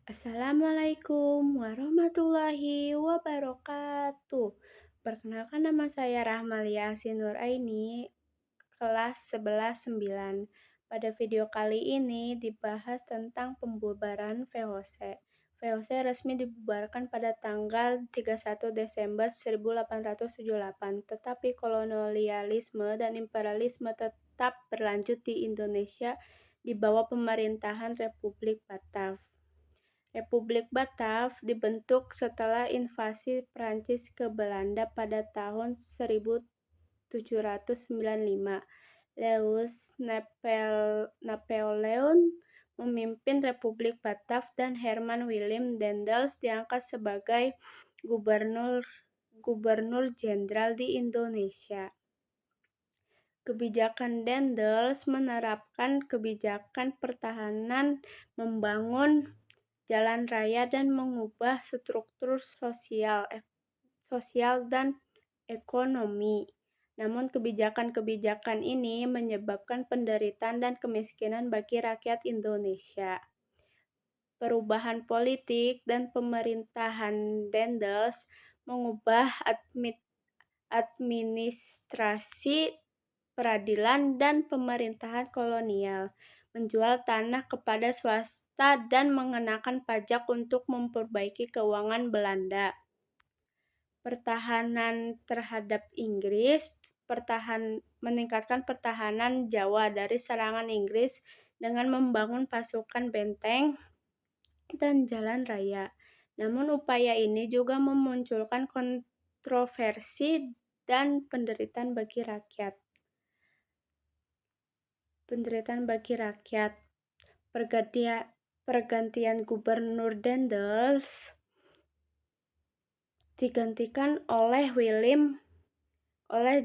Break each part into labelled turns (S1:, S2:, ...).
S1: Assalamualaikum warahmatullahi wabarakatuh. Perkenalkan, nama saya Rahmalia Sinuraini, kelas 11-9. Pada video kali ini dibahas tentang pembubaran VOC. VOC resmi dibubarkan pada tanggal 31 Desember 1878, tetapi kolonialisme dan imperialisme tetap berlanjut di Indonesia di bawah pemerintahan Republik Batak. Republik Batak dibentuk setelah invasi Prancis ke Belanda pada tahun 1795. Louis Napoleon memimpin Republik Batak dan Herman Willem Daendels diangkat sebagai gubernur jenderal di Indonesia. Kebijakan Daendels menerapkan kebijakan pertahanan, membangun jalan raya, dan mengubah struktur sosial dan ekonomi. Namun kebijakan-kebijakan ini menyebabkan penderitaan dan kemiskinan bagi rakyat Indonesia. Perubahan politik dan pemerintahan Daendels mengubah administrasi, peradilan, dan pemerintahan kolonial, menjual tanah kepada swasta, dan mengenakan pajak untuk memperbaiki keuangan Belanda. Pertahanan terhadap Inggris, meningkatkan pertahanan Jawa dari serangan Inggris dengan membangun pasukan benteng dan jalan raya. Namun upaya ini juga memunculkan kontroversi dan penderitaan bagi rakyat. Pergantian Gubernur Daendels digantikan oleh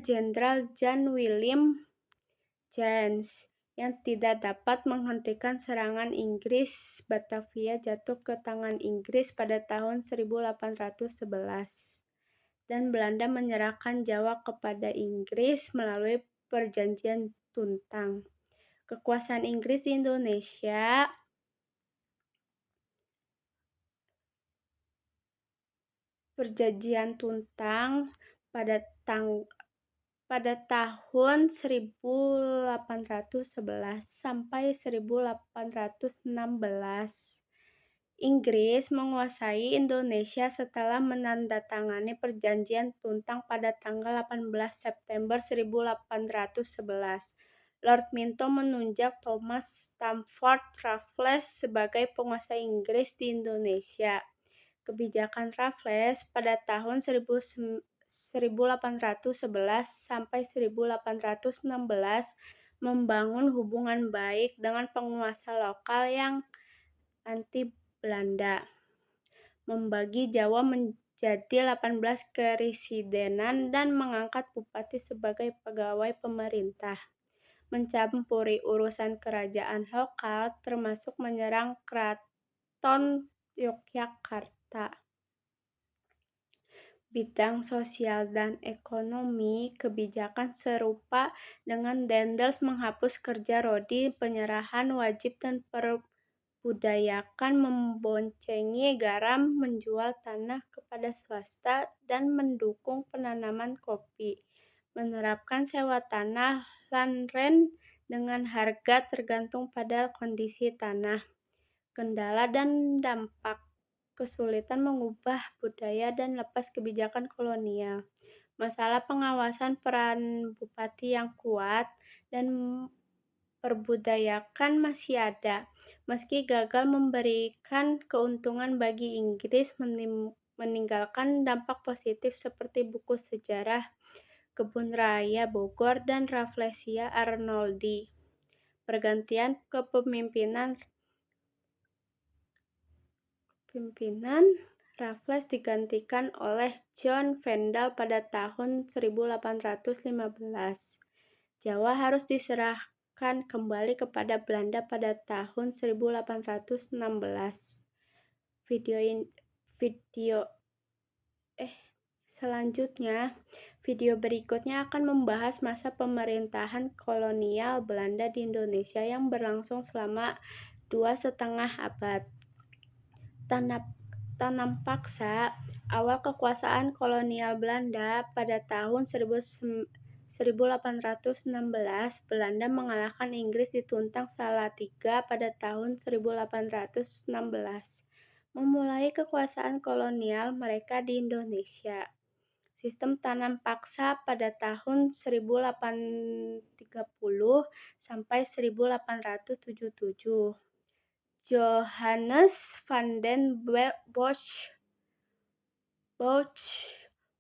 S1: Jenderal John William James yang tidak dapat menghentikan serangan Inggris. Batavia jatuh ke tangan Inggris pada tahun 1811 dan Belanda menyerahkan Jawa kepada Inggris melalui Perjanjian Tuntang. Kekuasaan Inggris di Indonesia Perjanjian Tuntang pada tahun 1811 sampai 1816. Inggris menguasai Indonesia setelah menandatangani Perjanjian Tuntang pada tanggal 18 September 1811. Lord Minto menunjuk Thomas Stamford Raffles sebagai penguasa Inggris di Indonesia. Kebijakan Raffles pada tahun 1811 sampai 1816 membangun hubungan baik dengan penguasa lokal yang anti Belanda, membagi Jawa menjadi 18 keresidenan dan mengangkat bupati sebagai pegawai pemerintah, mencampuri urusan kerajaan lokal termasuk menyerang Keraton Yogyakarta. Bidang sosial dan ekonomi, kebijakan serupa dengan Daendels menghapus kerja rodi, penyerahan wajib, dan perbudayakan, memboncengi garam, menjual tanah kepada swasta, dan mendukung penanaman kopi, menerapkan sewa tanah lan-ren dengan harga tergantung pada kondisi tanah. Kendala dan dampak: kesulitan mengubah budaya dan lepas kebijakan kolonial. Masalah pengawasan, peran bupati yang kuat, dan perbudayakan masih ada. Meski gagal memberikan keuntungan bagi Inggris, meninggalkan dampak positif seperti buku sejarah Kebun Raya Bogor dan Rafflesia Arnoldi. Pergantian kepemimpinan Raffles digantikan oleh John Vendal pada tahun 1815. Jawa harus diserahkan kembali kepada Belanda pada tahun 1816. Video berikutnya akan membahas masa pemerintahan kolonial Belanda di Indonesia yang berlangsung selama 2,5 abad. Tanam paksa. Awal kekuasaan kolonial Belanda pada tahun 1816, Belanda mengalahkan Inggris di Tuntang Salatiga pada tahun 1816, memulai kekuasaan kolonial mereka di Indonesia. Sistem tanam paksa pada tahun 1830 sampai 1877. Johannes van den Bosch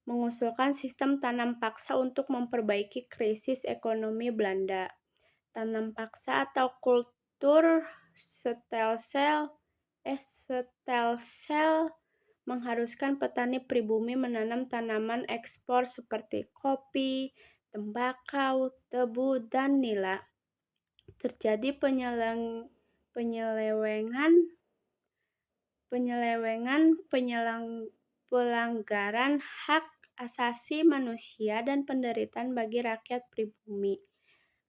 S1: mengusulkan sistem tanam paksa untuk memperbaiki krisis ekonomi Belanda. Tanam paksa atau kultur stelsel mengharuskan petani pribumi menanam tanaman ekspor seperti kopi, tembakau, tebu, dan nila. Terjadi pelanggaran hak asasi manusia dan penderitaan bagi rakyat pribumi.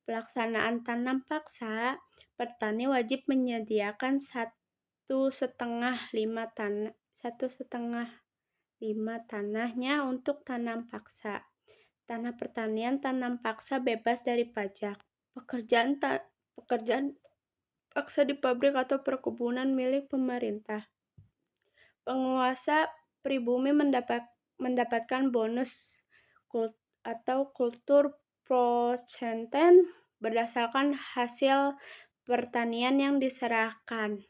S1: Pelaksanaan tanam paksa, petani wajib menyediakan 1,5 tanahnya untuk tanam paksa. Tanah pertanian tanam paksa bebas dari pajak. Pekerjaan paksa di pabrik atau perkebunan milik pemerintah. Penguasa pribumi mendapatkan bonus atau kultur prosenten berdasarkan hasil pertanian yang diserahkan.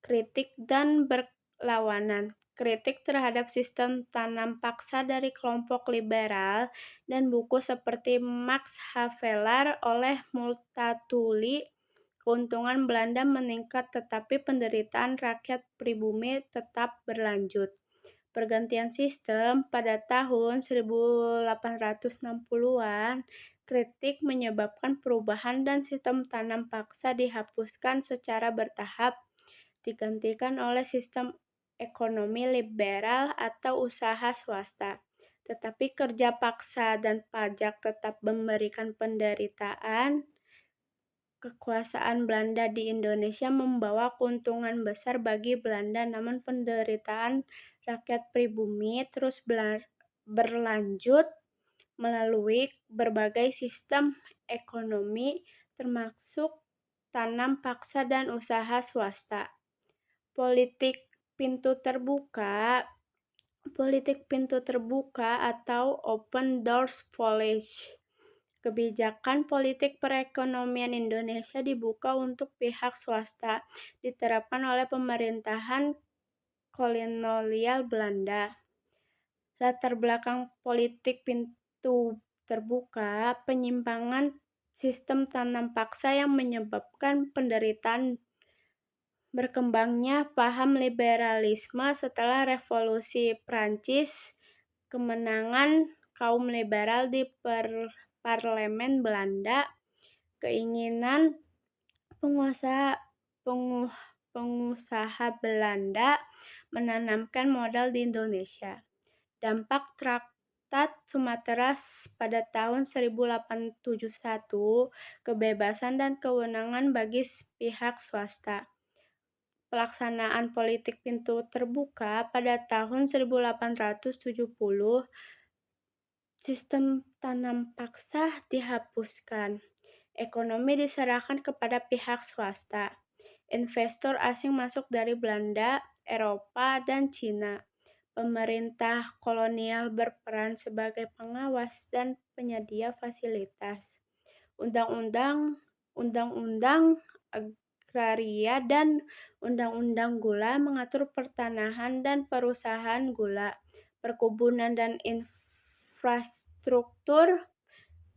S1: Kritik dan berlawanan. Kritik terhadap sistem tanam paksa dari kelompok liberal dan buku seperti Max Havelaar oleh Multatuli. Keuntungan Belanda meningkat tetapi penderitaan rakyat pribumi tetap berlanjut. Pergantian sistem pada tahun 1860-an, kritik menyebabkan perubahan dan sistem tanam paksa dihapuskan secara bertahap, digantikan oleh sistem ekonomi liberal atau usaha swasta. Tetapi kerja paksa dan pajak tetap memberikan penderitaan. Kekuasaan Belanda di Indonesia membawa keuntungan besar bagi Belanda, namun penderitaan rakyat pribumi terus berlanjut melalui berbagai sistem ekonomi, termasuk tanam paksa dan usaha swasta. Politik pintu terbuka atau open doors policy. Kebijakan politik perekonomian Indonesia dibuka untuk pihak swasta, diterapkan oleh pemerintahan kolonial Belanda. Latar belakang politik pintu terbuka, penyimpangan sistem tanam paksa yang menyebabkan penderitaan. Berkembangnya paham liberalisme setelah Revolusi Prancis, kemenangan kaum liberal di parlemen Belanda, keinginan pengusaha Belanda menanamkan modal di Indonesia. Dampak Traktat Sumatera pada tahun 1871, kebebasan dan kewenangan bagi pihak swasta. Pelaksanaan politik pintu terbuka pada tahun 1870, sistem tanam paksa dihapuskan. Ekonomi diserahkan kepada pihak swasta. Investor asing masuk dari Belanda, Eropa, dan Cina. Pemerintah kolonial berperan sebagai pengawas dan penyedia fasilitas. Undang-undang agraria dan undang-undang gula mengatur pertanahan dan perusahaan gula, perkebunan dan infrastruktur.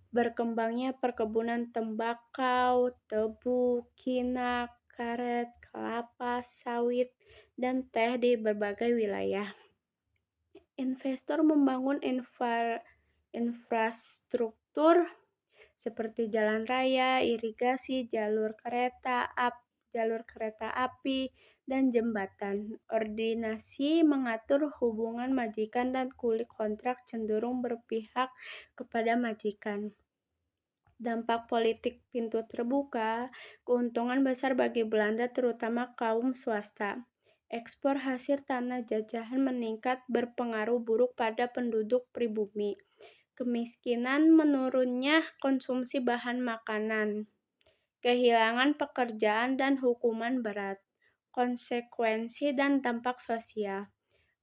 S1: Berkembangnya perkebunan tembakau, tebu, kina, karet, kelapa, sawit, dan teh di berbagai wilayah. Investor membangun infrastruktur seperti jalan raya, irigasi, jalur kereta api, dan jembatan. Ordinasi mengatur hubungan majikan dan kuli kontrak cenderung berpihak kepada majikan. Dampak politik pintu terbuka, keuntungan besar bagi Belanda terutama kaum swasta. Ekspor hasil tanah jajahan meningkat berpengaruh buruk pada penduduk pribumi. Kemiskinan, menurunnya konsumsi bahan makanan, kehilangan pekerjaan dan hukuman berat. Konsekuensi dan dampak sosial.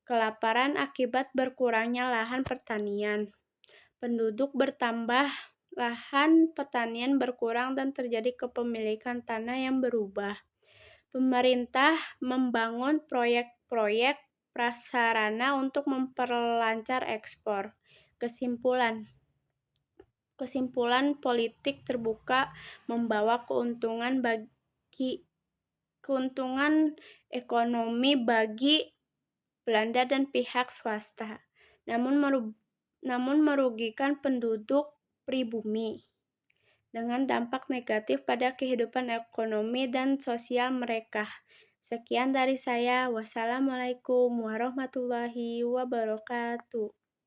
S1: Kelaparan akibat berkurangnya lahan pertanian. Penduduk bertambah, lahan pertanian berkurang dan terjadi kepemilikan tanah yang berubah. Pemerintah membangun proyek-proyek prasarana untuk memperlancar ekspor. Kesimpulan politik terbuka membawa keuntungan ekonomi bagi Belanda dan pihak swasta, namun merugikan penduduk pribumi dengan dampak negatif pada kehidupan ekonomi dan sosial mereka. Sekian dari saya. Wassalamualaikum warahmatullahi wabarakatuh.